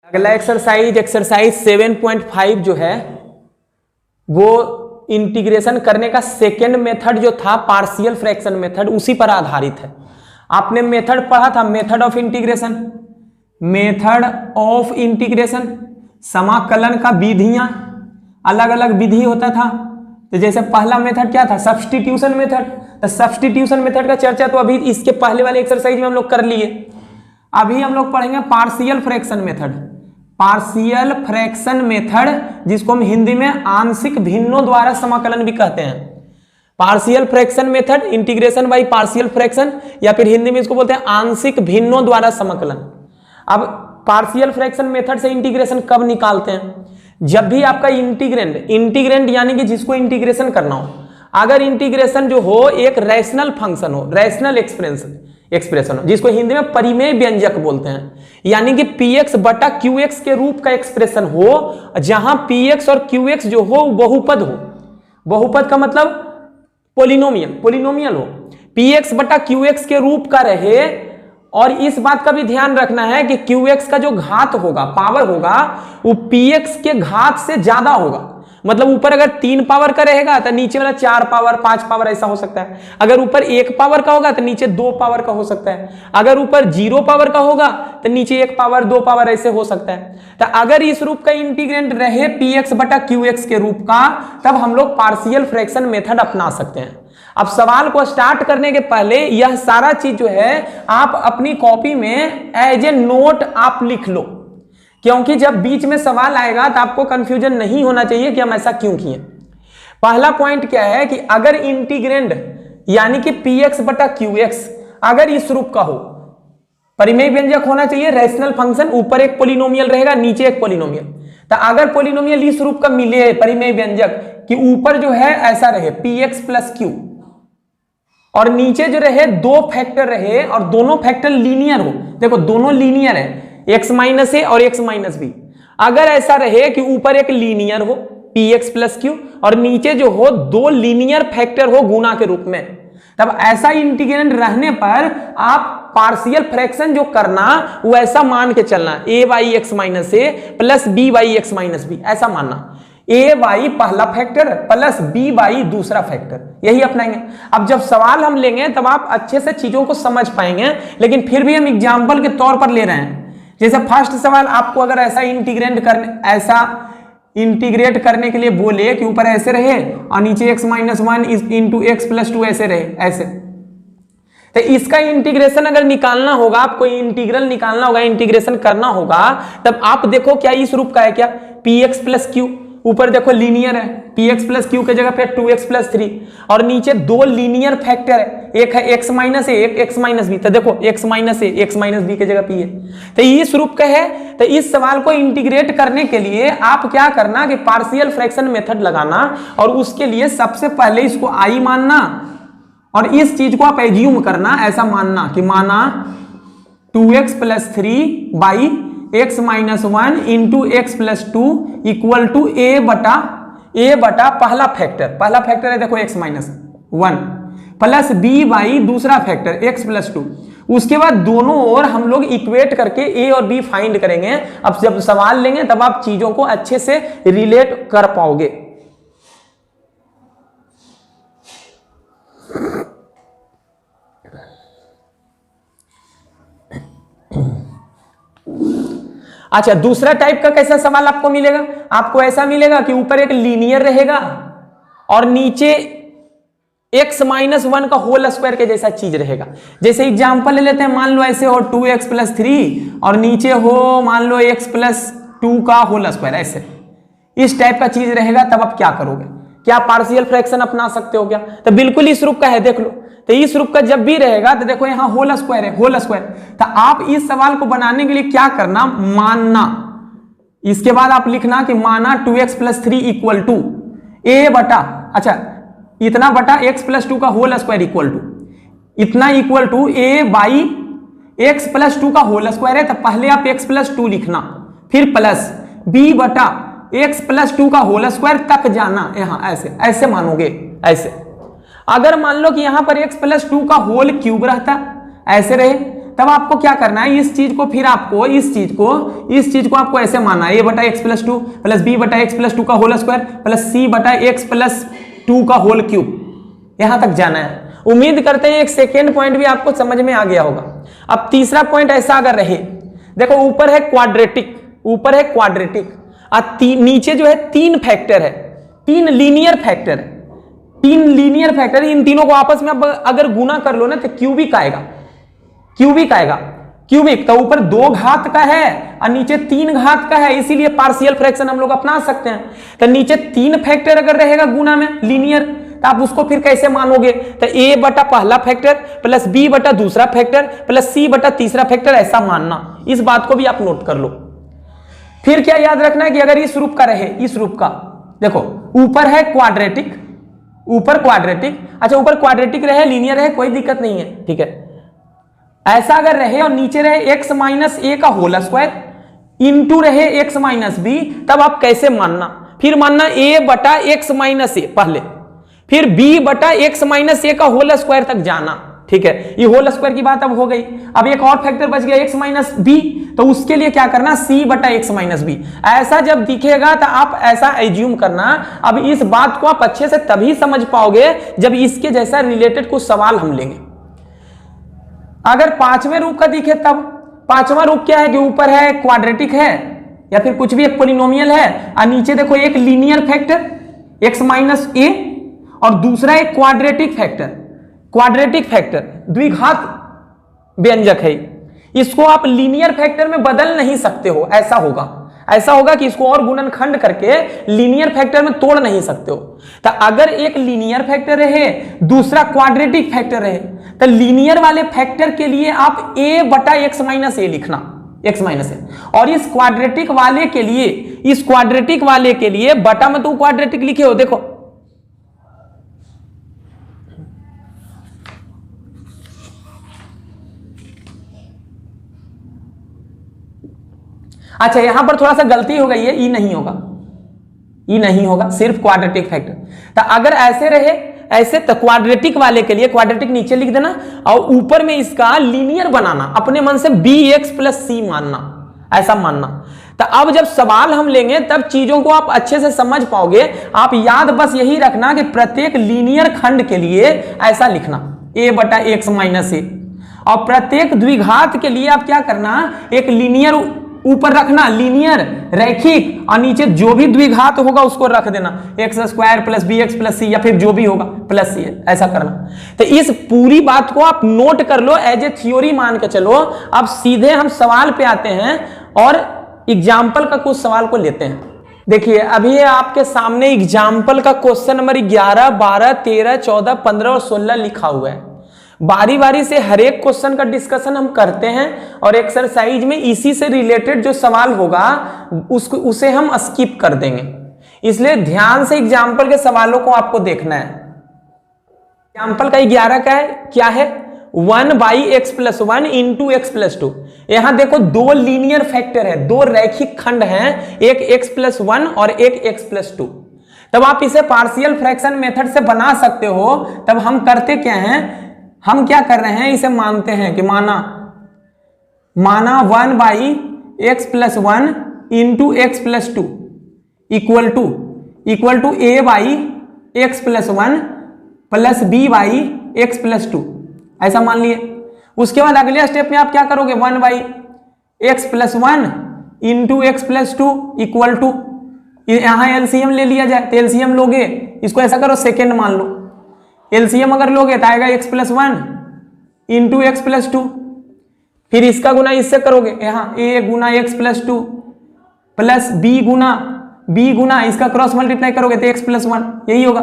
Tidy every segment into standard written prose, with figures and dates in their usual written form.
अगला एक्सरसाइज 7.5 जो है वो इंटीग्रेशन करने का सेकेंड मेथड जो था पार्शियल फ्रैक्शन मेथड, उसी पर आधारित है। आपने मेथड पढ़ा था, मेथड ऑफ इंटीग्रेशन, समाकलन का विधियां, अलग अलग विधि होता था। तो जैसे पहला मेथड क्या था, सब्स्टिट्यूशन मेथड। तो सब्स्टिट्यूशन मेथड का चर्चा तो अभी इसके पहले वाले एक्सरसाइज में हम लोग कर लिए। अभी हम लोग पढ़ेंगे पार्शियल फ्रैक्शन मेथड, जिसको हम हिंदी में आंशिक भिन्नों द्वारा समाकलन भी कहते हैं। Partial fraction method, integration by partial fraction, या फिर हिंदी में इसको बोलते हैं आंशिक भिन्नों द्वारा समाकलन। अब पार्शियल फ्रैक्शन मेथड से इंटीग्रेशन कब निकालते हैं? जब भी आपका इंटीग्रेंड यानी कि जिसको इंटीग्रेशन करना हो, अगर इंटीग्रेशन जो हो एक रैशनल फंक्शन हो, रैशनल एक्सप्रेशन हो, जिसको हिंदी में परिमेय व्यंजक बोलते हैं, यानी कि px बटा qx के रूप का एक्सप्रेशन हो, जहां px और qx जो हो बहुपद हो। बहुपद का मतलब पोलिनोमियल हो, px बटा qx के रूप का रहे। और इस बात का भी ध्यान रखना है कि qx का जो घात होगा, पावर होगा, वो px के घात से ज्यादा होगा। मतलब ऊपर अगर 3 पावर का रहेगा तो नीचे वाला 4 पावर 5 पावर ऐसा हो सकता है। अगर ऊपर 1 पावर का होगा तो नीचे 2 पावर का हो सकता है। अगर ऊपर 0 पावर का होगा तो नीचे 1 पावर 2 पावर ऐसे हो सकता है। तो अगर इस रूप का इंटीग्रेंड रहे px बटा qx के रूप का, तब हम लोग पार्शियल फ्रैक्शन मेथड अपना सकते हैं। अब सवाल को स्टार्ट करने के पहले यह सारा चीज जो है आप अपनी कॉपी में एज ए नोट आप लिख लो, क्योंकि जब बीच में सवाल आएगा तो आपको कंफ्यूजन नहीं होना चाहिए कि हम ऐसा क्यों किए। पहला पॉइंट क्या है कि अगर इंटीग्रेंड यानी कि px बटा qx अगर इस रूप का हो, परिमेय व्यंजक होना चाहिए, रैशनल फंक्शन, ऊपर एक पोलिनोमियल रहेगा, नीचे एक पोलिनोमियल। तो अगर पोलिनोमियल इस रूप का मिले परिमेय व्यंजक कि ऊपर जो है ऐसा रहे px प्लस q और नीचे जो रहे 2 फैक्टर रहे और दोनों फैक्टर लीनियर हो, देखो दोनों लीनियर है, x माइनस ए और x माइनस बी। अगर ऐसा रहे कि ऊपर एक लीनियर हो px प्लस q और नीचे जो हो 2 लीनियर फैक्टर हो गुणा के रूप में, तब ऐसा इंटीग्रेंड रहने पर आप पार्शियल फ्रैक्शन जो करना वो ऐसा मान के चलना, a by x minus a plus b by x minus b, ऐसा मानना। a बाई पहला फैक्टर प्लस b बाई दूसरा फैक्टर, यही अपनाएंगे। अब जब सवाल हम लेंगे तब आप अच्छे से चीजों को समझ पाएंगे, लेकिन फिर भी हम एग्जाम्पल के तौर पर ले रहे हैं। जैसे फर्स्ट सवाल आपको अगर ऐसा इंटीग्रेट करने के लिए बोले कि ऊपर ऐसे रहे और नीचे x minus 1 into x plus 2 ऐसे रहे, ऐसे, तो इसका इंटीग्रेशन अगर निकालना होगा, आपको इंटीग्रल निकालना होगा, इंटीग्रेशन करना होगा, तब आप देखो क्या इस रूप का है क्या, px प्लस q, ऊपर देखो लीनियर है, px प्लस q के जगह पे 2x प्लस 3 और नीचे 2 लीनियर फैक्टर है, एक है x माइनस ए, एक x माइनस बी। तो देखो x माइनस ए x माइनस बी के जगह p है, तो इस रूप का है। तो इस सवाल को इंटीग्रेट करने के लिए आप क्या करना कि पार्शियल फ्रैक्शन मेथड लगाना, और उसके लिए सबसे पहले इसको i मानना और इस चीज को आप एज्यूम करना, ऐसा मानना कि माना 2x plus 3 by x minus 1 into x plus 2 equal to a बटा पहला फैक्टर है, देखो x minus 1 plus b by दूसरा फैक्टर x प्लस 2। उसके बाद दोनों ओर हम लोग इक्वेट करके a और b फाइंड करेंगे। अब जब सवाल लेंगे तब आप चीजों को अच्छे से रिलेट कर पाओगे। अच्छा, दूसरा टाइप का कैसा सवाल आपको मिलेगा? आपको ऐसा मिलेगा कि ऊपर एक लीनियर रहेगा और नीचे x माइनस 1 का होल स्क्वायर के जैसा चीज रहेगा। जैसे एग्जांपल ले लेते हैं, मान लो ऐसे हो 2x प्लस 3 और नीचे हो मान लो x प्लस 2 का होल स्क्वायर, ऐसे इस टाइप का चीज रहेगा। तब आप क्या करोगे? क्या पार्शियल फ्रैक्शन अपना सकते हो क्या? तो बिल्कुल इस रूप का है, देख लो। तो इस रूप का जब भी रहेगा तो देखो यहाँ होल स्क्वायर है, होल स्क्वायर। तो आप इस सवाल को बनाने के लिए क्या करना, मानना, इसके बाद आप लिखना कि माना 2x plus 3 equal to a बटा, अच्छा इतना बटा x प्लस 2 का होल स्क्वायर इक्वल टू इतना equal to a by x plus 2 का होल स्क्वायर है। तो पहले आप x प्लस 2 लिखना, फिर प्लस b बटा x प्लस 2 का होल स्क्वायर तक जाना, यहाँ ऐसे ऐसे मानोगे, ऐसे। अगर मान लो कि यहां पर x प्लस 2 का होल क्यूब रहता, ऐसे रहे, तब आपको क्या करना है, इस चीज को फिर आपको इस चीज को आपको ऐसे मानना है, a बटा x plus two plus b बटा एक्स प्लस टू का होल स्क्वायर प्लस सी बटा एक्स प्लस टू का होल क्यूब, यहां तक जाना है। उम्मीद करते हैं एक सेकेंड पॉइंट भी आपको समझ में आ गया होगा। अब तीसरा पॉइंट ऐसा अगर रहे, देखो ऊपर है क्वाड्रेटिक, नीचे जो है तीन फैक्टर है, तीन लीनियर फैक्टर, इन तीनों को आपस में अगर गुना कर लो ना तो क्यूबिक आएगा, क्यूबिक। तो ऊपर 2 घात का है और नीचे 3 घात का है, इसीलिए पार्शियल फ्रैक्शन हम लोग अपना सकते हैं। तो नीचे 3 फैक्टर अगर रहेगा गुना में लीनियर, तो आप उसको फिर कैसे मानोगे, तो a बटा पहला फैक्टर प्लस b बटा दूसरा फैक्टर प्लस c बटा तीसरा फैक्टर, ऐसा मानना। इस बात को भी आप नोट कर लो। फिर क्या याद रखना है कि अगर इस रूप का रहे, इस रूप का देखो ऊपर है क्वाड्रेटिक, अच्छा ऊपर क्वाड्रेटिक रहे, लीनियर है, कोई दिक्कत नहीं है, ठीक है। ऐसा अगर रहे और नीचे रहे x माइनस ए का होल स्क्वायर इंटू रहे x माइनस बी, तब आप कैसे मानना, फिर मानना a बटा एक्स माइनस ए पहले, फिर b बटा एक्स माइनस ए का होल स्क्वायर तक जाना, ठीक है। ये होल स्क्वायर की बात अब हो गई। अब एक और फैक्टर बच गया x माइनस बी, तो उसके लिए क्या करना, c बटा एक्स माइनस बी। ऐसा जब दिखेगा तो आप ऐसा एज्यूम करना। अब इस बात को आप अच्छे से तभी समझ पाओगे जब इसके जैसा रिलेटेड कुछ सवाल हम लेंगे। अगर 5वें रूप का दिखे तब, 5वां रूप क्या है कि ऊपर है क्वाड्रेटिक है या फिर कुछ भी एक पॉलिनोमियल है और नीचे देखो एक लीनियर फैक्टर x माइनस ए और दूसरा एक क्वाड्रेटिक फैक्टर द्विघात व्यंजक है। इसको आप लीनियर फैक्टर में बदल नहीं सकते हो, ऐसा होगा कि इसको और गुणनखंड करके लीनियर फैक्टर में तोड़ नहीं सकते हो। तो अगर एक लीनियर फैक्टर रहे, दूसरा क्वाड्रेटिक फैक्टर रहे, तो लीनियर वाले फैक्टर के लिए आप a बटा एक्स माइनस ए लिखना, एक्स माइनस ए, और इस क्वाड्रेटिक वाले के लिए बटा में तो क्वाड्रेटिक लिखे हो, देखो अच्छा यहां पर थोड़ा सा गलती हो गई है, ई नहीं होगा, सिर्फ क्वाड्रेटिक फैक्टर। तो अगर ऐसे रहे ऐसे, तो क्वाड्रेटिक वाले के लिए क्वाड्रेटिक नीचे लिख देना और ऊपर में इसका लीनियर बनाना, अपने मन से bx प्लस सी मानना, ऐसा मानना। तो अब जब सवाल हम लेंगे तब चीजों को आप अच्छे से समझ पाओगे। आप याद बस यही रखना कि प्रत्येक लीनियर खंड के लिए ऐसा लिखना, a बटा एक्स माइनस ए, और प्रत्येक द्विघात के लिए आप क्या करना, एक लीनियर ऊपर रखना, लीनियर रैखिक, और नीचे जो भी द्विघात होगा उसको रख देना, x square plus b x plus c, या फिर जो भी होगा प्लस सी, ऐसा करना। तो इस पूरी बात को आप नोट कर लो, एज ए थ्योरी मान के चलो। अब सीधे हम सवाल पे आते हैं और एग्जाम्पल का कुछ सवाल को लेते हैं। देखिए अभी आपके सामने एग्जाम्पल का क्वेश्चन नंबर 11, 12, 13, 14, 15 और 16 लिखा हुआ है। बारी बारी से हर एक क्वेश्चन का डिस्कशन हम करते हैं और एक्सरसाइज में इसी से रिलेटेड जो सवाल होगा उसे हम स्किप कर देंगे, इसलिए ध्यान से एग्जाम्पल के सवालों को आपको देखना है। एग्जाम्पल का 11 का है, क्या है, 1 by x plus 1 into x plus 2। यहां देखो 2 लीनियर फैक्टर है, 2 रैखिक खंड हैं, एक एक्स प्लस 1 और एक एक्स प्लस 2। तब आप इसे पार्शियल फ्रैक्शन मेथड से बना सकते हो। तब हम करते क्या हैं, हम क्या कर रहे हैं, इसे मानते हैं कि माना 1 by x plus 1 into x plus 2 equal to a by x plus 1 plus b by x plus 2, ऐसा मान लिए। उसके बाद अगले स्टेप में आप क्या करोगे, 1 by x plus 1 into x plus 2 equal to, यहां एलसीएम ले लिया जाए, तो एलसीएम लोगे, इसको ऐसा करो सेकेंड मान लो, एलसीएम अगर लोगे तो आएगा x plus 1 into x plus 2, फिर इसका गुना इससे करोगे, यहाँ a गुना एक्स प्लस 2 प्लस b गुना इसका क्रॉस मल्टीप्लाई करोगे तो एक्स प्लस 1, यही होगा।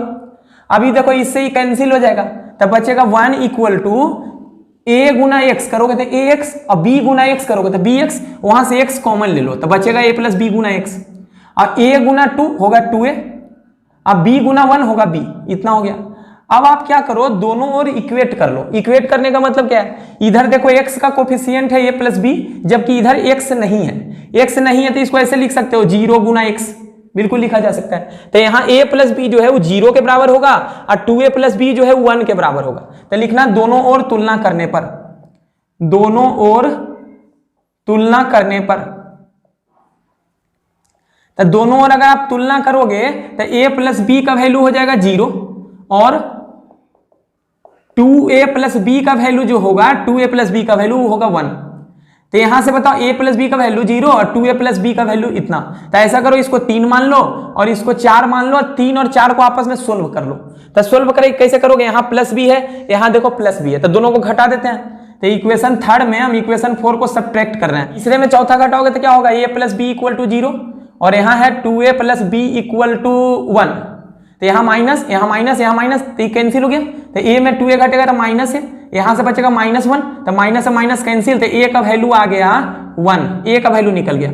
अभी देखो इससे ही कैंसिल हो जाएगा, तब बचेगा 1 इक्वल टू a गुना एक्स करोगे तो ax और b गुना एक्स करोगे तो bx, वहां से x कॉमन ले लो तो बचेगा a plus b Guna x, और a गुना 2 होगा 2a, अब b गुना 1 होगा b, इतना हो गया। अब आप क्या करो, दोनों ओर इक्वेट कर लो। इक्वेट करने का मतलब क्या है, इधर देखो x का कोफिशिएंट है a प्लस b, जबकि इधर x नहीं है, तो इसको ऐसे लिख सकते हो 0 गुना x, बिल्कुल लिखा जा सकता है। तो यहाँ a प्लस बी जो है वो 0 के बराबर होगा और 2a प्लस बी जो है 1 के बराबर होगा। तो लिखना दोनों ओर तुलना करने पर दोनों ओर तुलना करने पर, तो दोनों ओर अगर आप तुलना करोगे तो a प्लस बी का वैल्यू हो जाएगा 0 और 2a प्लस बी का वैल्यू जो होगा 2a प्लस बी का वैल्यू होगा 1। तो यहां से बताओ a प्लस बी का वैल्यू 0 और 2a प्लस बी का वैल्यू इतना। तो ऐसा करो, इसको 3 मान लो और इसको 4 मान लो, 3 और 4 को आपस में सोल्व कर लो। तो सोल्व करें कैसे करोगे, यहां प्लस बी है, यहां देखो प्लस बी है, तो दोनों को घटा देते हैं। तो इक्वेशन 3 में हम इक्वेशन 4 को सब्ट्रैक्ट कर रहे हैं। तीसरे में चौथा घटाओगे तो क्या होगा, a plus b equal to 0 और यहाँ है 2a plus b equal to 1। तो यहाँ माइनस, यहाँ माइनस, यहाँ माइनस, तो ये कैंसिल हो गया। तो a में 2a घटेगा तो माइनस है, यहां से बचेगा -1, तो माइनस से माइनस कैंसिल, तो a का वैल्यू आ गया 1, a का वैल्यू निकल गया।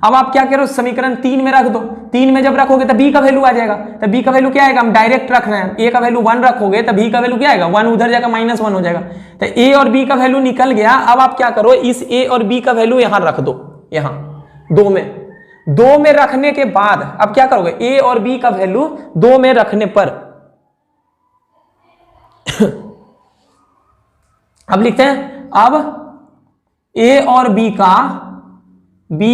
अब आप क्या करो, समीकरण 3 में रख दो। 3 में जब रखोगे तो b का वैल्यू आ जाएगा। तो b का वैल्यू क्या आएगा, हम डायरेक्ट रख रहे हैं, a का वैल्यू 1 रखोगे तो b का वैल्यू क्या आएगा, 1 उधर जाएगा -1 हो जाएगा। तो a और b का वैल्यू निकल गया। अब आप क्या करो, इस a और b का वैल्यू यहां रख दो, यहां 2 में रखने के बाद अब क्या करोगे, a और b का वैल्यू 2 में रखने पर अब लिखते हैं, अब a और b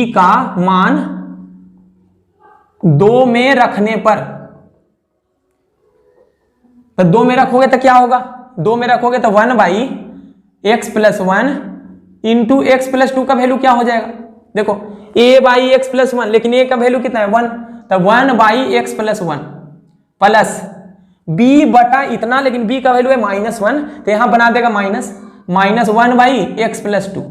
का मान 2 में रखने पर, तो 2 में रखोगे तो क्या होगा, 2 में रखोगे तो 1/x plus 1 into x plus 2 का वैल्यू क्या हो जाएगा, देखो a/x प्लस 1, लेकिन a का वैल्यू कितना है 1, तो 1/x प्लस 1 प्लस b बटा इतना, लेकिन b का वैल्यू है -1, तो यहां बना देगा -1/x प्लस 2।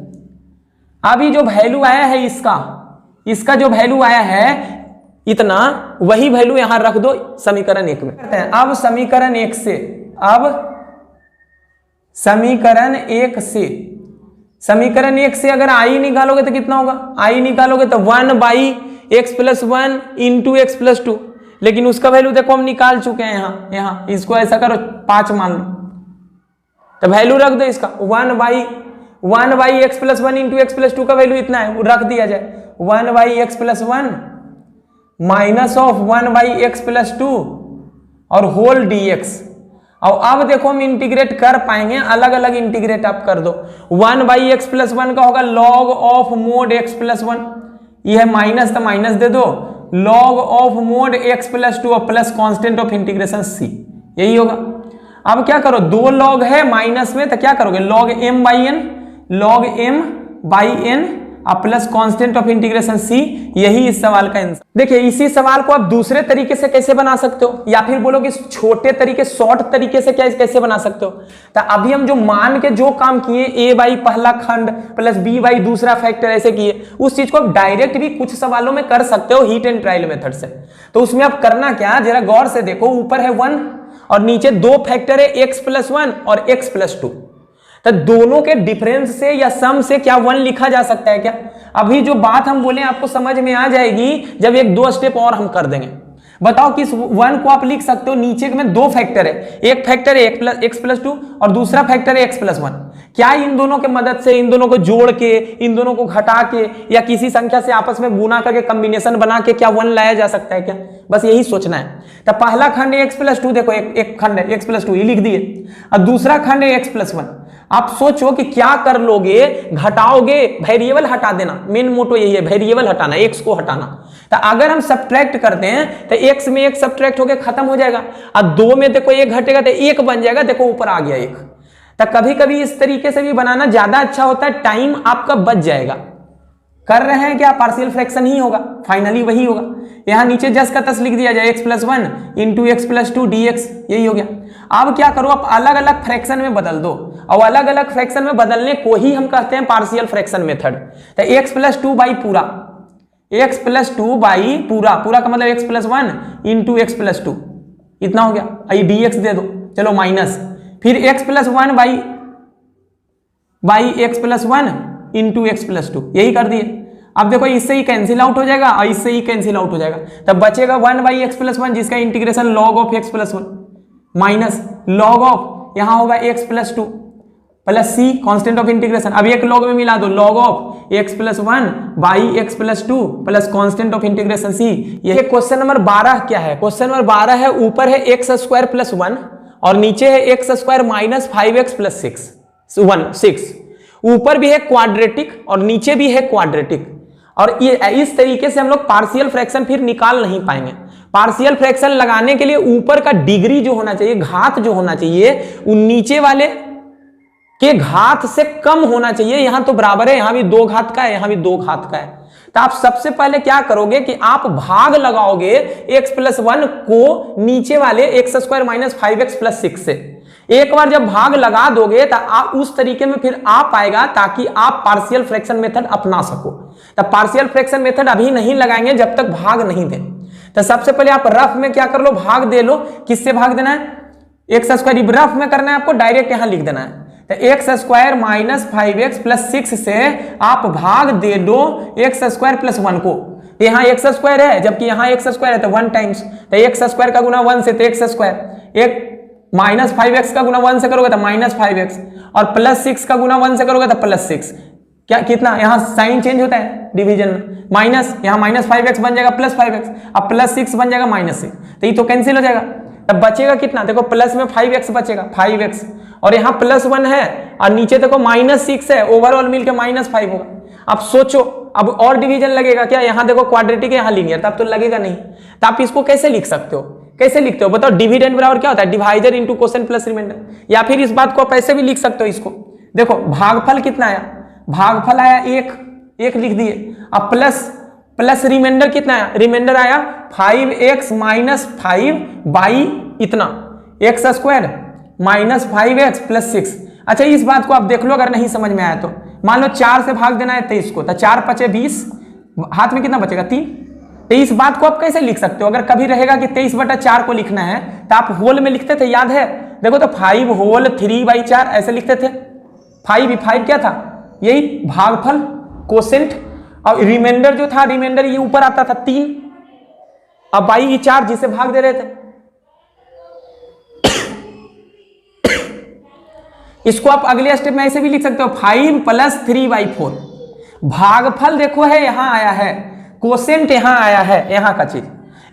अभी जो वैल्यू आया है इसका जो वैल्यू आया है इतना, वही वैल्यू यहां रख दो समीकरण 1 में। करते हैं अब समीकरण 1 से, समीकरण 1 से अगर i निकालोगे तो कितना होगा, i निकालोगे तो 1/x plus 1 into x plus 2, लेकिन उसका वैल्यू देखो हम निकाल चुके हैं यहां इसको ऐसा करो 5 मान लो, तो वैल्यू रख दो इसका 1/x plus 1 into x plus 2 का वैल्यू इतना है, वो रख दिया जाए 1/x plus 1 minus of 1/x plus 2 और होल dx। और अब देखो हम इंटीग्रेट कर पाएंगे, अलग अलग इंटीग्रेट आप कर दो। 1/x प्लस 1 का होगा log of mode x plus 1, यह माइनस तो माइनस दे दो, log of mode x plus 2 और plus constant of integration c, यही होगा। अब क्या करो, 2 log है माइनस में, तो क्या करोगे log m बाई n अब plus constant of integration c, यही इस सवाल का आंसर। देखिए इसी सवाल को आप दूसरे तरीके से कैसे बना सकते हो, या फिर बोलो कि छोटे तरीके शॉर्ट तरीके से कैसे बना सकते हो। तो अभी हम जो मान के जो काम किए, a बाई पहला खंड प्लस b बाई दूसरा फैक्टर ऐसे किए, उस चीज को आप डायरेक्ट भी कुछ सवालों में कर सकते हो हीट एंड ट्रायल मेथड से। तो उसमें आप करना क्या, जरा गौर से देखो, ऊपर है 1 और नीचे 2 फैक्टर है x प्लस 1 और x प्लस 2, तो दोनों के डिफरेंस से या सम से क्या 1 लिखा जा सकता है क्या। अभी जो बात हम बोले आपको समझ में आ जाएगी जब 1-2 स्टेप और हम कर देंगे। बताओ किस 1 को आप लिख सकते हो, नीचे में 2 फैक्टर है, एक फैक्टर है x प्लस 2 और दूसरा फैक्टर है x प्लस 1। क्या इन दोनों के मदद से, इन दोनों को जोड़ के, इन दोनों को घटा के या किसी संख्या से आपस में गुना करके कॉम्बिनेशन बना के क्या 1 लाया जा सकता है क्या, बस यही सोचना है। तो पहला खंड है x प्लस 2, देखो एक खंड है x प्लस 2, ये लिख दिए, और दूसरा खंड है x प्लस 1। आप सोचो कि क्या कर लोगे, घटाओगे, वेरिएबल हटा देना, मेन मोटो यही है, वेरिएबल हटाना, x को हटाना। तो अगर हम सब्ट्रैक्ट करते हैं तो x में 1 सब्ट्रैक्ट होकर खत्म हो जाएगा, और 2 में देखो 1 घटेगा तो 1 बन जाएगा, देखो ऊपर आ गया 1। तो कभी कभी इस तरीके से भी बनाना ज्यादा अच्छा होता है, टाइम आपका बच जाएगा। कर रहे हैं क्या, पार्शियल फ्रैक्शन ही होगा, फाइनली वही होगा। यहां नीचे जस का तस लिख दिया जाए x plus 1 into x plus 2 dx, यही हो गया। अब क्या करो, आप अलग अलग फ्रैक्शन में बदल दो, और अलग अलग फ्रैक्शन में बदलने को ही हम कहते हैं पार्शियल फ्रैक्शन मेथड। तो x प्लस 2 बाई पूरा, x प्लस 2 बाई पूरा, पूरा का मतलब x plus 1 into x plus 2, इतना हो गया। ये dx दे दो, चलो माइनस, फिर x plus 1 by x plus 1 into x plus 2, यही कर दिए। अब देखो इससे ही कैंसिल आउट हो जाएगा और इससे ही कैंसिल आउट हो जाएगा, तब बचेगा 1/x प्लस 1 जिसका integration log of x plus 1 minus log of यहां होगा x plus 2 plus c constant of integration. अब एक log में मिला दो, log of x plus 1 by x plus 2 plus constant of integration c। ये क्वेश्चन नंबर 12 क्या है, क्वेश्चन नंबर 12 है, ऊपर है x स्क्वायर प्लस 1 और नीचे है x square minus 5x plus 6। ऊपर भी है क्वाड्रेटिक और नीचे भी है क्वाड्रेटिक, और ये इस तरीके से हम लोग पार्शियल फ्रैक्शन फिर निकाल नहीं पाएंगे। पार्शियल फ्रैक्शन लगाने के लिए ऊपर का डिग्री जो होना चाहिए, घात जो होना चाहिए, वो नीचे वाले के घात से कम होना चाहिए। यहां तो बराबर है, यहां भी 2 घात का है, यहां भी 2 घात का है। तो आप सबसे पहले क्या करोगे कि आप भाग लगाओगे x+1 को नीचे वाले x² - 5x + 6 से। एक बार जब भाग लगा दोगे तो आप उस तरीके में फिर आ पाएगा ताकि आप पार्शियल फ्रैक्शन मेथड अपना सको। तो पार्शियल फ्रैक्शन मेथड अभी नहीं लगाएंगे जब तक भाग नहीं दें। तो सबसे पहले आप रफ में क्या कर लो, भाग दे लो। किससे भाग देना है? x²। रफ में करना है आपको, डायरेक्ट यहां लिख देना है। तो x² - 5x + 6 से आप भाग दे दो x² + 1 को। यहाँ x² है जबकि यहाँ x² है तो 1 टाइम्स, तो x² का गुना 1 से तो x², एक -5x का गुना 1 से करोगे तो -5x, और +6 का गुना 1 से करोगे तो +6। क्या कितना यहाँ साइन चेंज होता है डिवीजन में, माइनस, यहाँ -5x बन जाएगा +5x, अब +6 बन जाएगा -6, तो ये तो कैंसिल हो जाएगा। तब बचेगा कितना? देखो प्लस में 5x बचेगा, 5x, और यहाँ +1 है और नीचे देखो -6 है, ओवरऑल मिलके -5 होगा। अब सोचो, अब और डिवीजन लगेगा क्या? यहाँ देखो क्वाड्रेटिक है, यहाँ लीनियर, तब तो लगेगा नहीं। तो आप इसको कैसे लिख सकते हो? कैसे लिखते हो बताओ? डिविडेंड बराबर क्या होता है? Divisor into quotient plus remainder. या फिर इस बात को आप ऐसे भी लिख सकते हो इसको, देखो भागफल कितना आया? भागफल आया 1 लिख दिए। अब प्लस रिमाइंडर कितना आया? रिमाइंडर आया 5x - 5 इतना, x² - 5x + 6। अच्छा इस बात को आप देख लो, अगर नहीं समझ में आया तो मान लो 4 से भाग देना है 23 को, तो 4 × 5 = 20, हाथ में कितना बचेगा? 3। तो इस बात को आप कैसे लिख सकते हो? अगर कभी रहेगा कि 23/4 को लिखना है तो आप होल में लिखते थे, याद है? देखो तो 5 होल 3/4 ऐसे लिखते थे। 5 क्या था? यही भागफल, कोसेंट, और रिमाइंडर जो था, रिमाइंडर ये ऊपर आता था 3, अब 4 जिसे भाग दे रहे थे। इसको आप अगले स्टेप में ऐसे भी लिख सकते हो, 5 + 3/4। भागफल देखो है यहां आया है, कोसेंट यहां आया है, यहां का चीज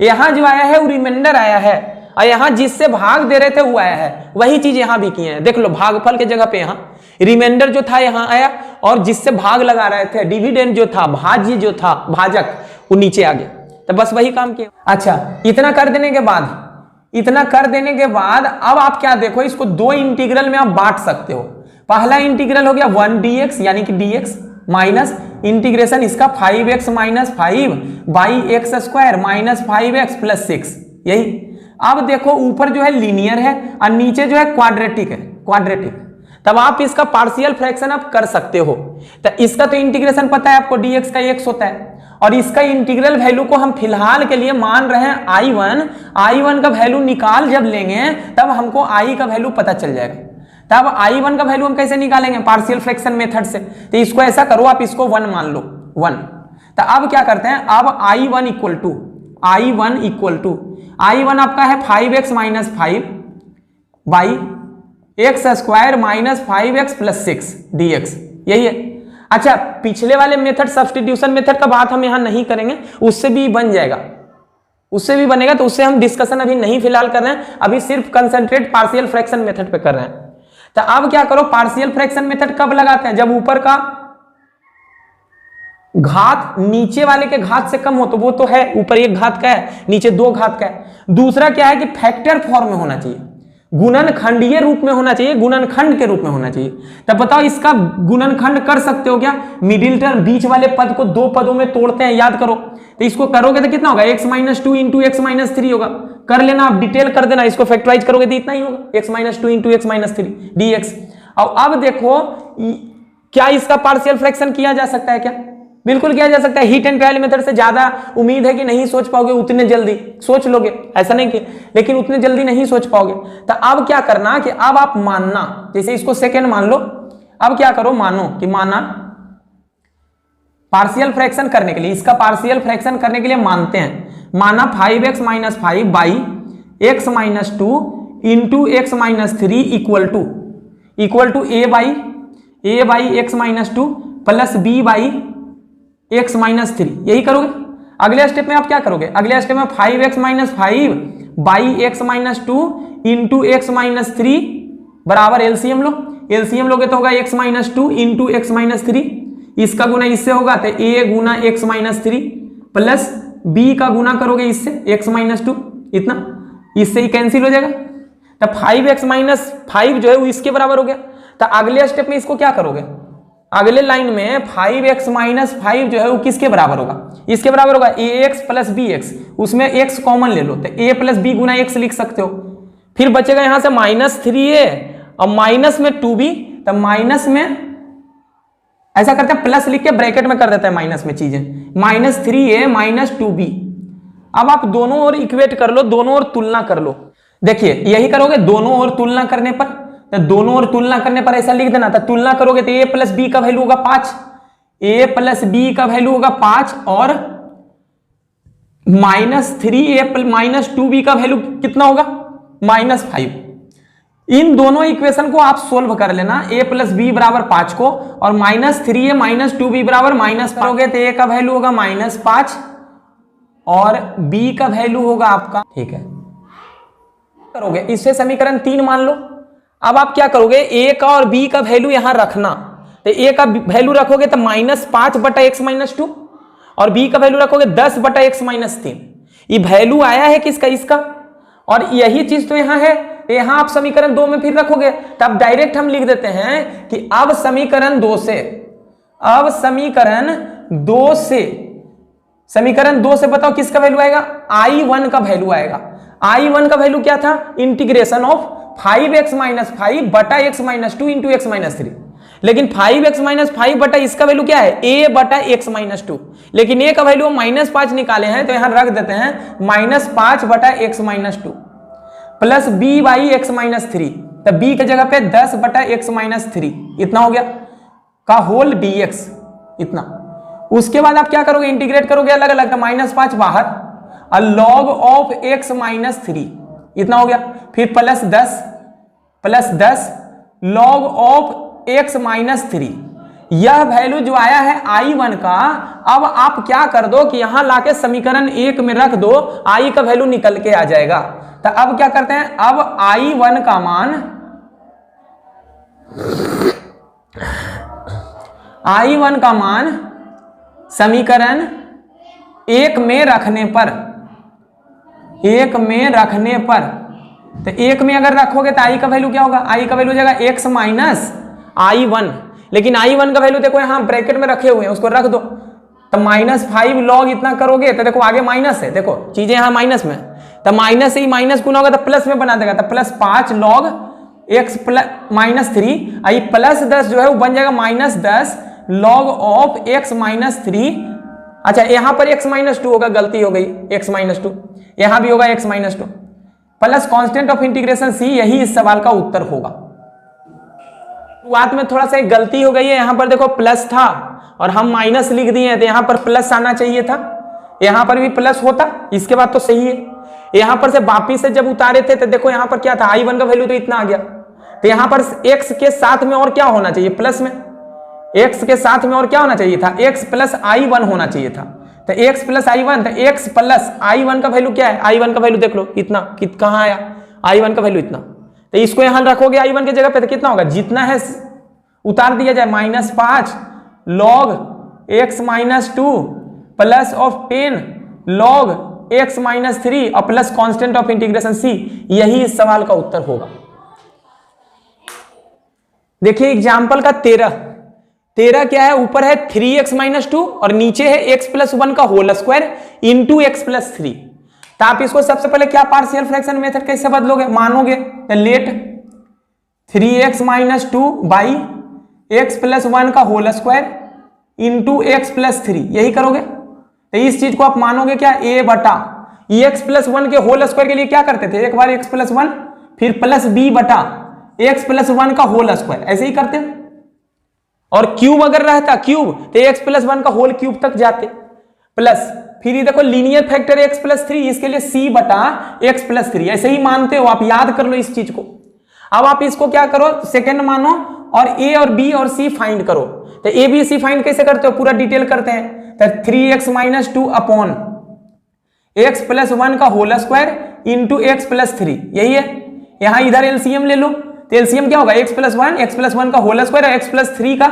यहां जो आया है वो रिमाइंडर आया है, और यहां जिससे भाग दे रहे थे वो आया है। वही चीज यहां भी किए हैं, देख लो भागफल के जगह पे यहां रिमाइंडर जो था यहां आया, और जिससे भाग लगा रहे थे डिविडेंड जो था, भाज्य जो था, भाजक, वो नीचे आ गया। तो बस वही काम किया। अच्छा इतना कर देने के बाद अब आप क्या देखो, इसको 2 इंटीग्रल में आप बांट सकते हो। पहला इंटीग्रल हो गया 1dx यानी कि dx माइनस इंटीग्रेशन इसका 5x - 5/x² - 5x + 6, यही। अब देखो ऊपर जो है लीनियर है और नीचे जो है क्वाड्रेटिक है, क्वाड्रेटिक। तब आप इसका पार्शियल फ्रैक्शन आप कर सकते हो। तो इसका तो इंटीग्रेशन पता है आपको, dx का x होता है, और इसका इंटीग्रल वैल्यू को हम फिलहाल के लिए मान रहे हैं I1 का वैल्यू निकाल जब लेंगे तब हमको I का वैल्यू पता चल जाएगा। तब I1 का वैल्यू हम कैसे निकालेंगे? पार्शियल फ्रैक्शन मेथड से। तो इसको ऐसा करो, आप इसको 1 मान लो, 1। तो अब क्या करते हैं, अब I1 आपका है 5x - 5/x² - 5x + 6 dx, यही है। अच्छा पिछले वाले मेथड सब्स्टिट्यूशन मेथड का बात हम यहां नहीं करेंगे, उससे भी बन जाएगा, उससे भी बनेगा, तो उससे हम डिस्कशन अभी नहीं फिलहाल कर रहे हैं, अभी सिर्फ कंसंट्रेट पार्शियल फ्रैक्शन मेथड पे कर रहे हैं। तो अब क्या करो, पार्शियल फ्रैक्शन मेथड कब लगाते हैं? जब ऊपर का घात नीचे वाले के घात से कम हो, तो वो तो है, ऊपर 1 घात का है, नीचे 2 घात का है। दूसरा क्या है कि फैक्टर फॉर्म में होना चाहिए, गुणनखंडीय रूप में होना चाहिए, गुणनखंड के रूप में होना चाहिए। तब बताओ इसका गुणनखंड कर सकते हो क्या? मिडिल टर्म बीच वाले पद को 2 पदों में तोड़ते हैं, याद करो। तो इसको करोगे तो कितना होगा? x - 2 × x - 3 होगा। कर लेना, आप डिटेल कर देना, इसको फैक्टराइज करोगे तो इतना ही होगा, x - 2 × x - 3 dx। और अब देखो क्या इसका पार्शियल फ्रैक्शन किया जा सकता है क्या? बिल्कुल किया जा सकता है। हीट एंड ट्रायल मेथड से ज्यादा उम्मीद है कि नहीं सोच पाओगे, उतने जल्दी सोच लोगे, ऐसा नहीं कि, लेकिन उतने जल्दी नहीं सोच पाओगे। तो अब क्या करना कि अब आप मानना, जैसे इसको सेकेंड मान लो, अब क्या करो, मानो कि माना पार्शियल फ्रैक्शन करने के लिए, इसका पार्शियल फ्रैक्शन करने के लिए मानते हैं, माना 5x - 5/x - 2 × x - 3 equal to a/x - 2 plus b/x - 3, यही करोगे। अगले स्टेप में आप क्या करोगे? अगले स्टेप में 5x - 5/x - 2 × x - 3 बराबर एलसीएम लो, एलसीएम लोगे तो होगा x minus two into x minus three, इसका गुना इससे होगा तो a गुना x minus three plus b का गुना करोगे इससे x माइनस टू, इतना, इससे ही कैंसिल हो जाएगा। तो 5x माइनस 5 जो है वो इसके बराबर हो गया। तो अगले स्टेप में इसको क्या करोगे, अगले लाइन में 5x माइनस 5 जो है वो किसके बराबर होगा, इसके बराबर होगा ax प्लस bx, उसमें x कॉमन ले लो तो a plus b Guna x लिख सकते हो। फिर बचेगा यहां से माइनस 3a और माइनस में 2b, तो माइनस में ऐसा करते हैं प्लस लिख के ब्रैकेट में कर देते हैं माइनस में चीजें, माइनस 3a माइनस 2b। अब आप दोनों ओर इक्वेट कर लो, दोनों ओर तुलना कर लो। देखिए यही करोगे, दोनों ओर तुलना करने पर, तो दोनों ओर तुलना करने पर ऐसा लिख देना, तो तुलना करोगे तो a प्लस बी का वैल्यू होगा 5, a प्लस बी का वैल्यू होगा 5 और माइनस 3a माइनस 2b का वैल्यू कितना होगा माइनस 5। इन दोनों इक्वेशन को आप सोल्व कर लेना, a प्लस बी बराबर 5 को और माइनस 3a माइनस 2b बराबर माइनस करोगे तो a का वैल्यू होगा माइनस 5 और b का वैल्यू होगा आपका, ठीक है, करोगे इससे समीकरण 3 मान लो। अब आप क्या करोगे, a का और b का वैल्यू यहां रखना, तो a का वैल्यू रखोगे तो माइनस 5 बटा एक्स माइनस 2 और b का वैल्यू रखोगे 10 बटा एक्स माइनस 3। ये वैल्यू आया है किसका, इसका, और यही चीज तो यहां है, तो यहां आप समीकरण 2 में फिर रखोगे, तब डायरेक्ट हम लिख देते हैं कि अब समीकरण 2 से, अब समीकरण 2 से बताओ किसका वैल्यू आएगा, I1 का वैल्यू आएगा। I1 का वैल्यू क्या था, इंटीग्रेशन ऑफ 5x माइनस 5 बटा x minus 2 into x minus 3, लेकिन 5x माइनस 5 बटा इसका वैल्यू क्या है, a बटा एक्स माइनस 2, लेकिन a का वैल्यू माइनस 5 निकाले हैं तो यहां रख देते हैं माइनस 5 बटा x minus 2 plus b by x minus 3, तो b की जगह पे 10 बटा एक्स माइनस 3 इतना हो गया का होल dx, इतना। उसके बाद आप क्या करोगे, इंटीग्रेट करोगे अलग अलग, तो माइनस 5 बाहर और लॉग ऑफ एक्स माइनस 3 इतना हो गया, फिर plus 10 log of x minus 3। यह वैल्यू जो आया है I1 का, अब आप क्या कर दो कि यहां लाके समीकरण 1 में रख दो, I का वैल्यू निकल के आ जाएगा। तो अब क्या करते हैं, अब I1 का मान, I1 का मान समीकरण 1 में रखने पर, तो 1 में अगर रखोगे तो I का वैल्यू क्या होगा, I का वैल्यू हो जाएगा x माइनस I1, लेकिन I1 का वैल्यू देखो यहां ब्रैकेट में रखे हुए हैं, उसको रख दो, तो माइनस 5 लॉग इतना करोगे तो देखो आगे माइनस है, देखो चीजें यहां माइनस में, तो माइनस से ही माइनस गुना होगा तो प्लस में बना देगा, तो प्लस 5 लॉग एक्स माइनस 3, आई प्लस 10 जो है वो बन जाएगा minus 10 log of x minus 3। अच्छा यहां पर x माइनस 2 होगा, गलती हो गई, x माइनस 2 यहां भी होगा x minus 2 plus constant of integration c, यही इस सवाल का उत्तर होगा। शुरुआत में थोड़ा सा एक गलती हो गई है, यहां पर देखो प्लस था और हम माइनस लिख दिए हैं, तो यहां पर प्लस आना चाहिए था, यहां पर भी प्लस होता, इसके बाद तो सही है। यहां पर से वापिस से जब उतारे थे तो देखो यहां पर क्या था, I1 का वैल्यू तो इतना आ गया, तो यहां पर x के साथ में और क्या होना चाहिए, प्लस में, x के साथ में और क्या होना चाहिए था, x प्लस I1 होना चाहिए था, तो x प्लस I1, तो x प्लस I1 का वैल्यू क्या है, I1 का वैल्यू देख लो इतना, कहां आया I1 का वैल्यू इतना, तो इसको यहां रखोगे I1 की जगह पे तो कितना होगा, जितना है उतार दिया जाए, minus 5 log x minus 2 plus of 10 log x minus 3 और plus constant of integration c, यही इस सवाल का उत्तर होगा। देखिए एग्जाम्पल का 13 क्या है, ऊपर है 3x माइनस 2 और नीचे है x प्लस 1 का whole square into x plus 3। तो आप इसको सबसे पहले क्या पार्शियल फ्रैक्शन मेथड कैसे बदलोगे, मानोगे तो let 3x minus 2 by x plus 1 का whole square into x plus 3, यही करोगे। तो इस चीज को आप मानोगे क्या, a बटा एक्स प्लस 1 के होल स्क्वायर के लिए क्या करते थे, एक बार एक्स प्लस 1 फिर प्लस b बटा एक्स प्लस 1 का होल स्क्वायर, ऐसे ही करते हैं। और क्यूब अगर रहता क्यूब तो एक्स प्लस 1 का होल क्यूब तक जाते, प्लस फिर ये देखो लीनियर फैक्टर एक्स प्लस 3, इसके लिए c बटा एक्स प्लस 3, ऐसे ही मानते हो आप, याद कर लो इस चीज को। अब आप इसको क्या करो, सेकंड मानो और a और b और c फाइंड करो। तो a b c फाइंड कैसे करते हो, पूरा डिटेल करते हैं। तो 3x minus 2 upon x plus 1 का whole square into x plus 3, यही है। यहां इधर एलसीएम ले लो, तो एलसीएम क्या होगा x प्लस वन का होल स्क्वायर और x प्लस थ्री का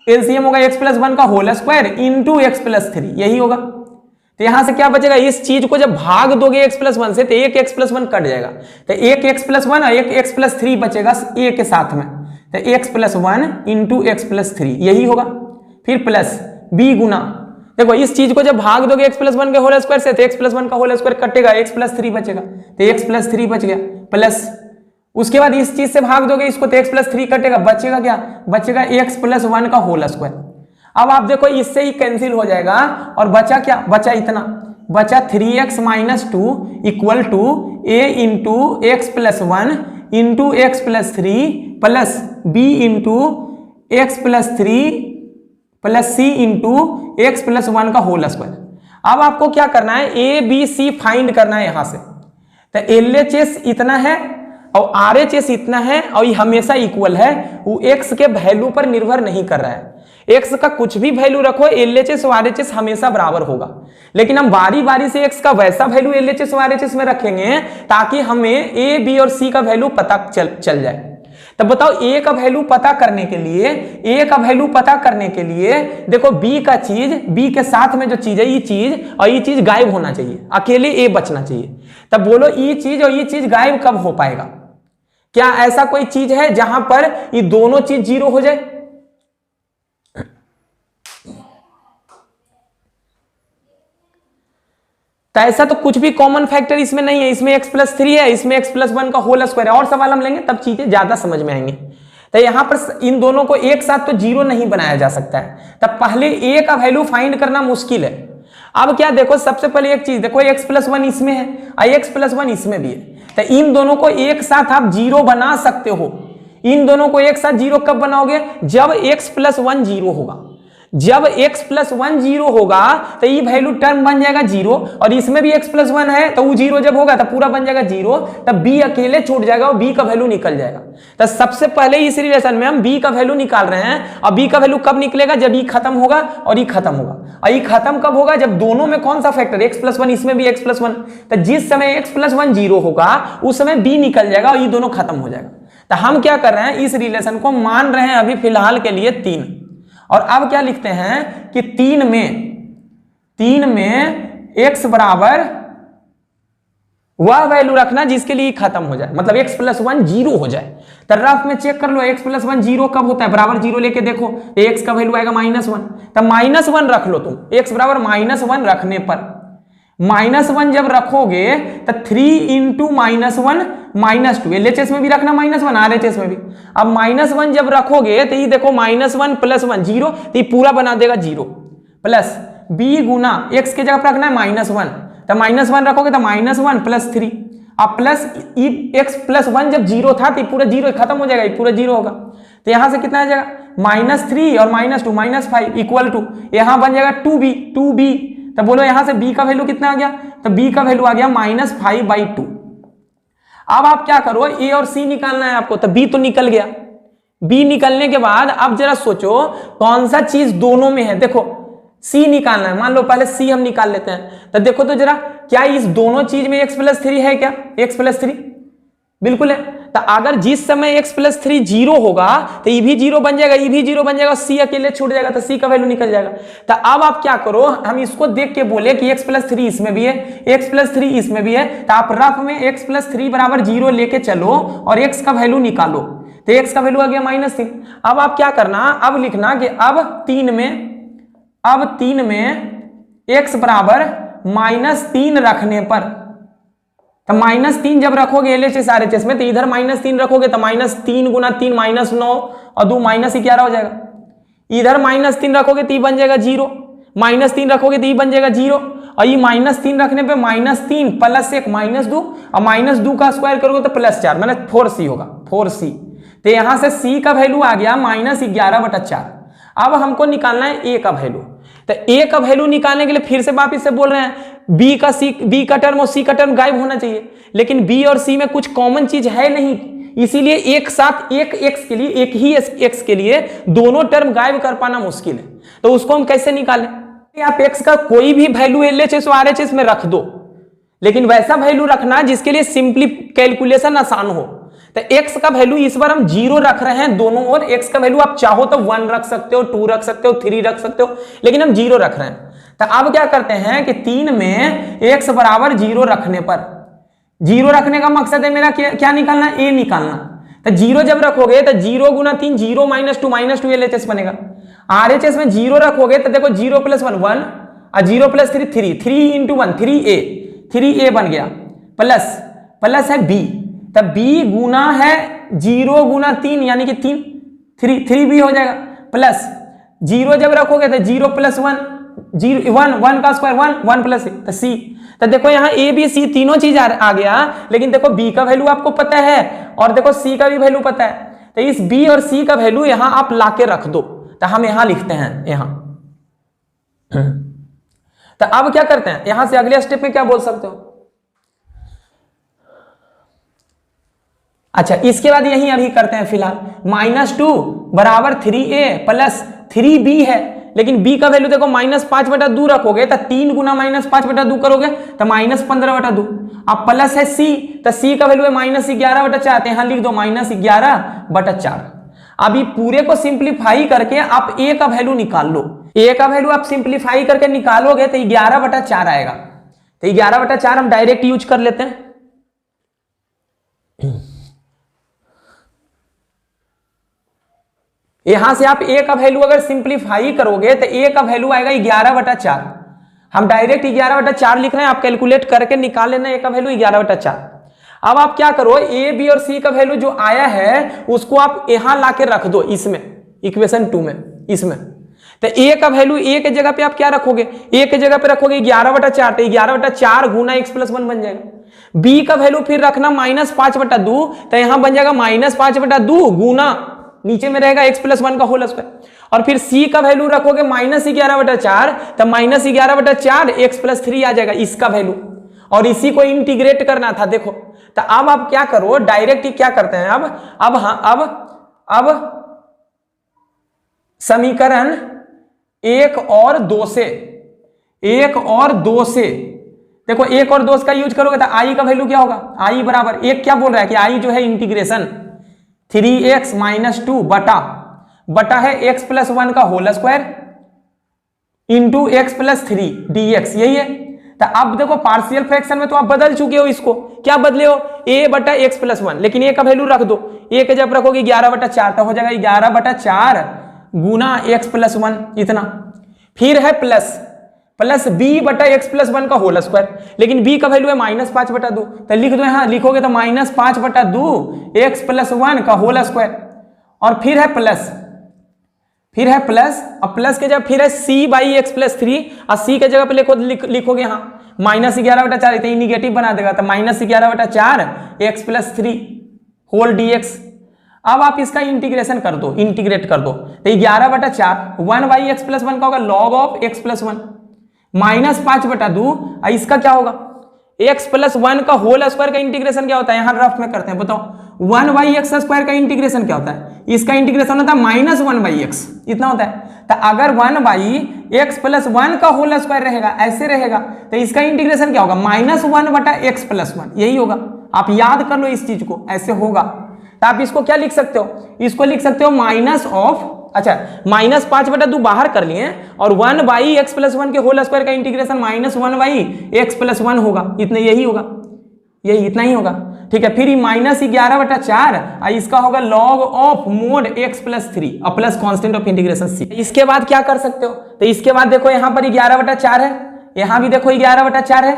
एलसीएम होगा x प्लस वन का whole square into x plus three, यही होगा। तो यहां से क्या बचेगा, इस चीज को जब भाग दोगे x प्लस वन से तो एक x प्लस वन कट जाएगा, तो एक x प्लस वन और एक x प्लस थ्री बचेगा a के साथ में, तो x plus one into x plus three यही होगा। फिर प्लस b गुना, देखो इस चीज को जब भाग दोगे x प्लस वन के होल स्क्वायर से तो x प्लस वन का होल स्क्वायर कटेगा, x प्लस थ्री बचेगा, तो x प्लस थ्री बच गया, प्लस उसके बाद इस चीज से भाग दोगे इसको तो x प्लस थ्री कटेगा, बचेगा क्या, बचेगा x प्लस वन का होल स्क्वायर। अब आप देखो इससे ही कैंसिल हो जाएगा और बचा क्या, बचा इतना, बचा 3x minus two equal to a into x plus one into x plus three plus b into x plus three plus c into x plus one का होल स्क्वायर। अब आपको क्या करना है, a b c फाइंड करना है यहां से, तो LHS इतना है और RHS इतना है और ये हमेशा इक्वल है, वो x के वैल्यू पर निर्भर नहीं कर रहा है, x का कुछ भी वैल्यू रखो LHS और RHS हमेशा बराबर होगा। लेकिन हम बारी बारी से x का वैसा वैल्यू LHS और RHS में रखेंगे ताकि हमें a b और c का वैल्यू पता चल जाए। तब बताओ a का वैल्यू पता करने के लिए, a का वैल्यू पता करने के लिए देखो b का चीज, b के साथ में जो चीज है ये चीज और ये चीज गायब होना चाहिए, अकेले a बचना चाहिए। तब बोलो ये चीज और ये चीज गायब कब हो पाएगा, क्या ऐसा कोई चीज है जहां पर ये दोनों चीज जीरो हो जाए, तो ऐसा तो कुछ भी कॉमन फैक्टर इसमें नहीं है, इसमें x प्लस थ्री है, इसमें x प्लस वन का होल स्क्वायर है, और सवाल हम लेंगे तब चीजें ज्यादा समझ में आएंगी। तो यहां पर इन दोनों को एक साथ तो जीरो नहीं बनाया जा सकता है, तब पहले a का वैल्यू फाइंड करना मुश्किल है। अब क्या देखो, सबसे पहले एक चीज देखो, x प्लस वन इसमें है और x प्लस वन इसमें भी है, तो इन दोनों को एक साथ आप जीरो बना सकते हो। इन दोनों को एक साथ जीरो कब बनाओगे, जब x प्लस वन जीरो होगा, जब x प्लस वन जीरो होगा तो ये वैल्यू टर्म बन जाएगा जीरो, और इसमें भी x प्लस वन है तो वो जीरो जब होगा तो पूरा बन जाएगा जीरो, तब b अकेले छूट जाएगा और b का वैल्यू निकल जाएगा। तो सबसे पहले इस रिलेशन में हम b का वैल्यू निकाल रहे हैं, और b का वैल्यू कब निकलेगा, जब e खत्म होगा और e खत्म होगा, और e खत्म कब होगा, जब दोनों में कौन सा फैक्टर x प्लस वन, इसमें भी x प्लस वन, तो जिस समय x प्लस वन जीरो होगा उस समय b निकल जाएगा और ये दोनों खत्म हो जाएगा। तो हम क्या कर रहे हैं, इस रिलेशन को मान रहे हैं अभी फिलहाल के लिए 3, और अब क्या लिखते हैं कि तीन में x बराबर वह वैल्यू रखना जिसके लिए खत्म हो जाए, मतलब x प्लस वन जीरो हो जाए। तो रफ में चेक कर लो x प्लस वन जीरो कब होता है, बराबर जीरो लेके देखो, x का वैल्यू आएगा माइनस वन, तब माइनस वन रख लो तुम, x बराबर माइनस वन रखने पर, माइनस वन जब रखोगे तो 3 into minus one minus two, LHS में भी रखना माइनस वन, RHS में भी। अब माइनस वन जब रखोगे तो ये देखो minus one plus one zero, तो ये पूरा बना देगा जीरो, प्लस b गुना x के जगह पर रखना है माइनस वन, तो माइनस वन रखोगे तो माइनस वन प्लस थ्री, अब प्लस x प्लस वन जब जीरो था तो पूरा जीरो खत्म हो जाएगा, ये पूरा जीरो होगा, तो यहां से कितना आ जाएगा माइनस थ्री और minus two minus five equal to, यहां बन जाएगा 2b, तो बोलो यहां से b का वैल्यू कितना आ गया, तो b का वैल्यू आ गया -5/2। अब आप क्या करो, a और c निकालना है आपको, तो b तो निकल गया, b निकलने के बाद अब जरा सोचो कौन सा चीज दोनों में है, देखो c निकालना है, मान लो पहले c हम निकाल लेते हैं, तो देखो तो जरा क्या इस दोनों चीज में x प्लस थ्री है क्या, x प्लस थ्री बिल्कुल है, तो अगर जिस समय x प्लस थ्री जीरो होगा तो ये भी जीरो बन जाएगा, ये भी जीरो बन जाएगा, c अकेले छूट जाएगा तो c का वैल्यू निकल जाएगा। तो अब आप क्या करो, हम इसको देख के बोले कि x प्लस थ्री इसमें भी है, x प्लस थ्री इसमें भी है, तो आप रफ में x प्लस थ्री बराबर जीरो लेके चलो और x का वैल्यू निकालो, तो x का वैल्यू आ गया -3। अब आप क्या करना, अब लिखना कि अब तीन में x बराबर -3 रखने पर, तो -3 जब रखोगे LHS RHS में तो इधर -3 रखोगे तो -3 गुना 3 -9 और 2 -11 हो जाएगा, इधर -3 रखोगे तो ये बन जाएगा 0, -3 रखोगे तो ये बन जाएगा 0, और ये -3 रखने पे -3 प्लस 1 -2 और -2 का स्क्वायर करोगे तो +4 मैंने 4c होगा, 4c, तो यहां से c का वैल्यू आ गया -11/4। अब हमको निकालना है a का वैल्यू, तो a का वैल्यू निकालने के लिए फिर से वापिस से बोल रहे हैं b का टर्म और c का टर्म गायब होना चाहिए, लेकिन b और c में कुछ कॉमन चीज है नहीं, इसीलिए एक साथ एक ही x के लिए दोनों टर्म गायब कर पाना मुश्किल है। तो उसको हम कैसे निकालें, आप x का कोई भी वैल्यू LHS और RHS में रख दो, लेकिन वैसा वैल्यू रखना जिसके लिए सिंपली कैलकुलेशन आसान हो। तो x का वैल्यू इस बार हम 0 रख रहे हैं दोनों ओर। x का वैल्यू आप चाहो तो 1 रख सकते हो, 2 रख सकते हो, 3 रख सकते हो, लेकिन हम 0 रख रहे हैं। तो अब क्या करते हैं कि 3 में x बराबर 0 रखने पर, 0 रखने का मकसद है मेरा क्या निकालना, a निकालना। तो 0 जब रखोगे तो 0 गुना 3 0 माइनस 2 LHS बनेगा। RHS में 0 रखोगे तो देखो 0 प्लस 1 1 और 0 प्लस 3 3, 3 इंटू 1 3a बन गया, प्लस है b। तब b गुना है 0 गुना 3 यानी कि 3 भी हो जाएगा, प्लस 0 जब रखोगे तो 0 प्लस 1 1 का स्क्वायर 1 प्लस तो c। तो देखो यहाँ a b c तीनों चीज आ गया, लेकिन देखो b का वैल्यू आपको पता है और देखो c का भी वैल्यू पता है। तो इस b और c का वैल्यू यहाँ आप लाके रख दो। तो हम यहां लिखते हैं यहां। तो अब क्या करते हैं, यहां से अगले स्टेप में क्या बोल सकते हो। अच्छा, इसके बाद यही अभी करते हैं फिलहाल, -2 बराबर 3a प्लस 3b है, लेकिन b का वैल्यू देखो -5/2 रखोगे तो 3 गुना -5/2 करोगे तो -15/2। अब प्लस है c, तो c का वैल्यू है -11/4, यहां लिख दो -11/4। अभी पूरे को सिंप्लीफाई करके आप a का वैल्यू निकाल लो। a का वैल्यू आप सिंप्लीफाई करके निकालोगे तो 11/4 आएगा। तो 11/4 हम डायरेक्ट यूज कर लेते हैं। यहां से आप a का वैल्यू अगर सिंप्लीफाई करोगे तो a का वैल्यू आएगा 11/4। हम डायरेक्ट 11/4 लिख रहे हैं, आप कैलकुलेट करके निकाल लेना a का वैल्यू 11/4। अब आप क्या करो, a b और c का वैल्यू जो आया है उसको आप यहां लाके रख दो, इसमें इक्वेशन 2 में, इसमें। तो a का वैल्यू a के जगह पे आप क्या रखोगे, a के जगह पे रखोगे 11/4, तो 11/4 गुना x प्लस 1 बन जाएगा। b का वैल्यू फिर रखना -5/2, तो यहां बन जाएगा -5/2 गुना नीचे में रहेगा x प्लस 1 का होल स्क्वायर। और फिर c का वैल्यू रखोगे -11/4, तो -11/4 x प्लस 3 आ जाएगा इसका वैल्यू, और इसी को इंटीग्रेट करना था। देखो, तो अब आप क्या करो, डायरेक्ट ही क्या करते हैं अब समीकरण 1 और 2 से देखो 1 और 2 का यूज करोगे तो i का वैल्यू क्या होगा, i बराबर 1 क्या बोल रहा है कि i जो है इंटीग्रेशन 3x - 2 बटा है x प्लस 1 का whole square into x plus 3 dx, यही है। तो अब देखो पार्शियल फ्रैक्शन में तो आप बदल चुके हो, इसको क्या बदले हो, a बटा x प्लस 1, लेकिन a का वैल्यू रख दो, a के जब रखोगे 11/4 तो हो जाएगा 11/4 गुना x प्लस 1 इतना। फिर है प्लस b बटा x प्लस 1 का होल स्क्वायर, लेकिन b का वैल्यू है -5/2, तो लिख दो, यहां लिखोगे तो -5/2 x प्लस 1 का होल स्क्वायर। और फिर है प्लस, और प्लस के जगह फिर है c बाई एक्स प्लस 3, और c के जगह पे लिखोगे यहाँ -11/4, तो निगेटिव बना देगा, तो -11/4 x प्लस 3 होल dx। अब आप इसका इंटीग्रेट कर दो, तो 11/4 1 बाई एक्स प्लस 1 का होगा log ऑफ x प्लस 1 -5/2, इसका क्या होगा x प्लस 1 का होल स्क्वायर का इंटीग्रेशन क्या होता है, यहां रफ में करते हैं, बताओ 1 बाई एक्स स्क्वायर का इंटीग्रेशन क्या होता है, इसका इंटीग्रेशन होता है -1 बाई एक्स, इतना होता है। तो अगर 1 बाई एक्स प्लस 1 का होल स्क्वायर रहेगा, ऐसे रहेगा, तो इसका इंटीग्रेशन क्या होगा, -1 बटा एक्स प्लस 1, यही होगा। आप याद कर लो इस चीज को, ऐसे होगा। तो आप इसको क्या लिख सकते हो, इसको लिख सकते हो -5/2 बाहर कर लिए, और 1 बाई एक्स प्लस 1 के होल स्क्वायर का इंटीग्रेशन -1 बाई एक्स प्लस 1 होगा, इतना यही होगा, यही इतना ही होगा, ठीक है। फिर -11/4 इसका होगा log of mode x plus 3 और plus constant of integration c। इसके बाद क्या कर सकते हो, तो इसके बाद देखो यहां पर 11/4 है, यहां भी देखो 11/4 है,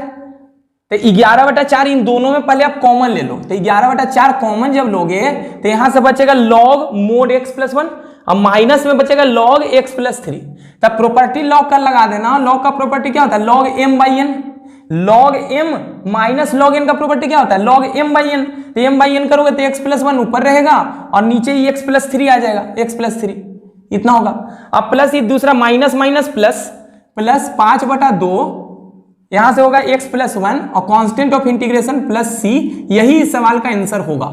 तो 11/4 इन दोनों में पहले आप कॉमन ले लो। तो 11/4 कॉमन जब लोगे तो यहां से बचेगा log मोड x प्लस 1 और माइनस में बचेगा log x प्लस 3। तब प्रॉपर्टी लॉग का लगा देना, लॉग का प्रॉपर्टी क्या होता है, log m by n, log m minus log n का प्रॉपर्टी क्या होता है, log m बाई n। तो m बाई n करोगे तो x प्लस 1 ऊपर रहेगा और नीचे ही x प्लस 3 आ जाएगा, x प्लस 3 इतना होगा। अब प्लस ये दूसरा माइनस प्लस 5/2 यहां से होगा x प्लस 1 और constant of integration plus c, यही इस सवाल का आंसर होगा।